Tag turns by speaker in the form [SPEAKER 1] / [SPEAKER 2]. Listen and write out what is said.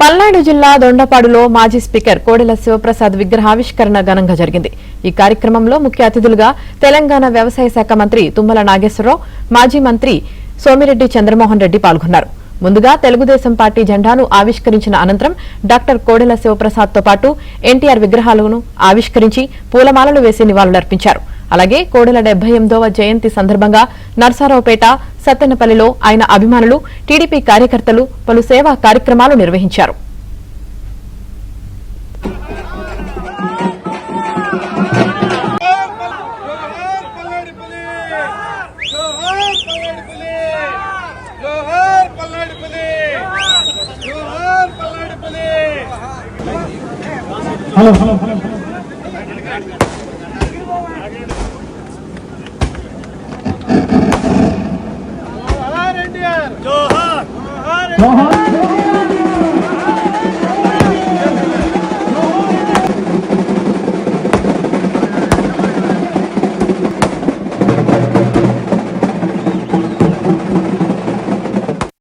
[SPEAKER 1] పల్నాడు జిల్లా దొండపాడులో మాజీ స్పీకర్ కోడెల శివప్రసాద్ విగ్రహావిష్కరణ ఘనంగా జరిగింది. ఈ కార్యక్రమంలో ముఖ్య అతిథులుగా తెలంగాణ వ్యవసాయ శాఖ మంత్రి తుమ్మల నాగేశ్వరరావు, మాజీ మంత్రి సోమిరెడ్డి చంద్రమోహన్ రెడ్డి పాల్గొన్నారు. ముందుగా తెలుగుదేశం పార్టీ జెండాను ఆవిష్కరించిన అనంతరం డాక్టర్ కోడెల శివప్రసాద్ తో పాటు ఎన్టీఆర్ విగ్రహాలను ఆవిష్కరించి పూలమాలలు వేసి నివాళులర్పించారు. అలాగే కోడెల 78వ జయంతి సందర్భంగా నర్సారావుపేట, సత్తెనపల్లిలో ఆయన అభిమానులు, టీడీపీ కార్యకర్తలు పలు సేవా కార్యక్రమాలు నిర్వహించారు.
[SPEAKER 2] जोहार